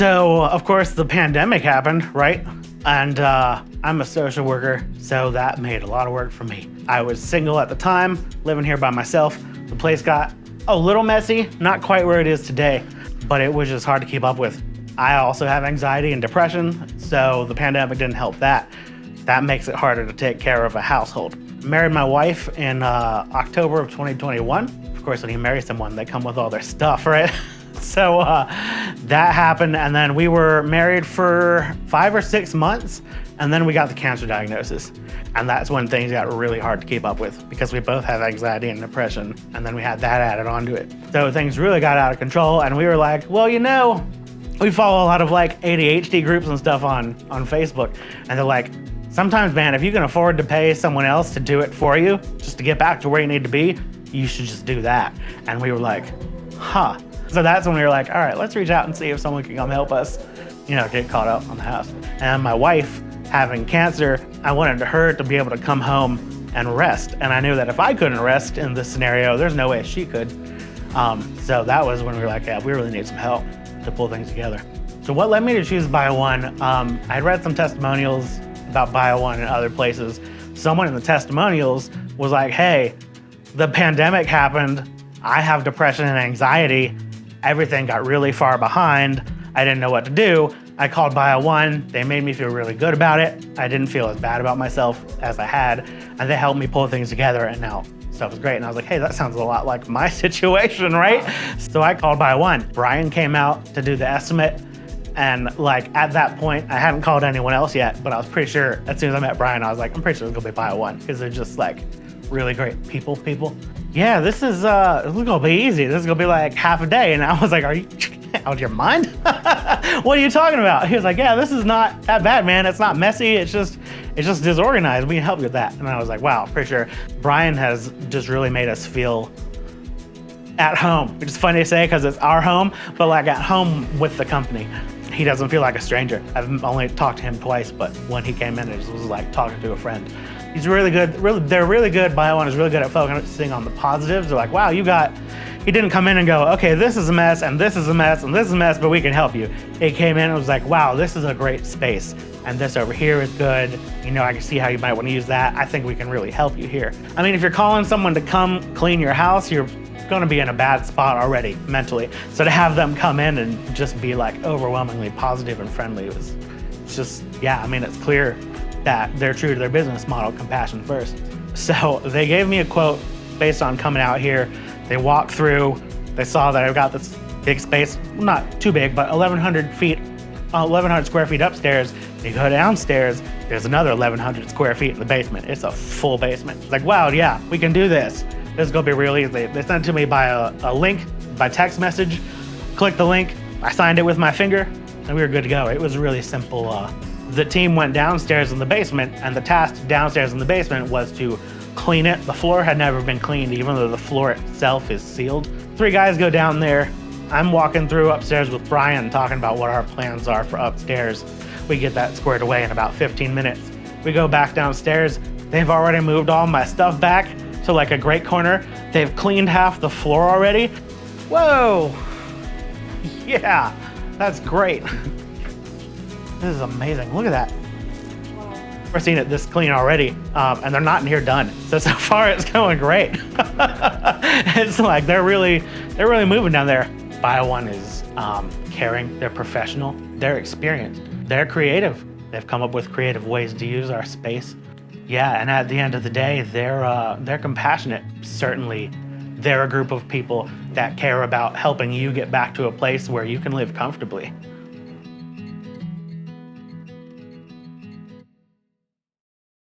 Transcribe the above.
So, of course, the pandemic happened, right? And I'm a social worker, so that made a lot of work for me. I was single at the time, living here by myself. The place got a little messy, not quite where it is today, but it was just hard to keep up with. I also have anxiety and depression, so the pandemic didn't help that. That makes it harder to take care of a household. Married my wife in October of 2021. Of course, when you marry someone, they come with all their stuff, right? So that happened, and then we were married for 5 or 6 months, and then we got the cancer diagnosis. And that's when things got really hard to keep up with because we both have anxiety and depression, and then we had that added onto it. So things really got out of control, and we were like, well, you know, we follow a lot of like ADHD groups and stuff on Facebook, and they're like, sometimes, man, if you can afford to pay someone else to do it for you, just to get back to where you need to be, you should just do that. And we were like, huh. So that's when we were like, all right, let's reach out and see if someone can come help us, you know, get caught up on the house. And my wife having cancer, I wanted her to be able to come home and rest. And I knew that if I couldn't rest in this scenario, there's no way she could. So that was when we were like, yeah, we really need some help to pull things together. So what led me to choose Bio One? I had read some testimonials about Bio One and other places. Someone in the testimonials was like, hey, the pandemic happened. I have depression and anxiety. Everything got really far behind. I didn't know what to do. I called Bio One. They made me feel really good about it. I didn't feel as bad about myself as I had, and they helped me pull things together, and now stuff is great. And I was like, hey, that sounds a lot like my situation, right? So I called Bio One. Brian came out to do the estimate, and like at that point, I hadn't called anyone else yet, but I was pretty sure as soon as I met Brian, I was like, I'm pretty sure it's gonna be Bio One because they're just like really great people. Yeah, this is gonna be easy. This is gonna be like half a day. And I was like, are you out of your mind? What are you talking about? He was like, yeah, this is not that bad, man. It's not messy. It's just disorganized. We can help you with that. And I was like, wow, pretty sure. Brian has just really made us feel at home, which is funny to say because it's our home, but like at home with the company. He doesn't feel like a stranger. I've only talked to him twice, but when he came in, it was like talking to a friend. He's really good. They're really good. Bio One is really good at focusing on the positives. They're like, wow, he didn't come in and go, okay, this is a mess, and this is a mess, and this is a mess, but we can help you. He came in and was like, wow, this is a great space, and this over here is good. You know, I can see how you might want to use that. I think we can really help you here. I mean, if you're calling someone to come clean your house, you're gonna be in a bad spot already mentally. So to have them come in and just be like overwhelmingly positive and friendly was just, yeah, I mean, it's clear that they're true to their business model, compassion first. So they gave me a quote based on coming out here. They walked through, they saw that I've got this big space, not too big, but 1,100 square feet upstairs. You go downstairs, there's another 1,100 square feet in the basement. It's a full basement. It's like, wow, yeah, we can do this. This is gonna be real easy. They sent it to me by a link, by text message. Clicked the link, I signed it with my finger, and we were good to go. It was really simple. The team went downstairs in the basement, and the task downstairs in the basement was to clean it. The floor had never been cleaned, even though the floor itself is sealed. 3 guys go down there. I'm walking through upstairs with Brian, talking about what our plans are for upstairs. We get that squared away in about 15 minutes. We go back downstairs. They've already moved all my stuff back to like a great corner. They've cleaned half the floor already. Whoa, yeah, that's great. This is amazing. Look at that. We're seeing it this clean already, and they're not in here done. So far it's going great. It's like they're really moving down there. Bio One is caring. They're professional. They're experienced. They're creative. They've come up with creative ways to use our space. Yeah, and at the end of the day, they're compassionate. Certainly, they're a group of people that care about helping you get back to a place where you can live comfortably.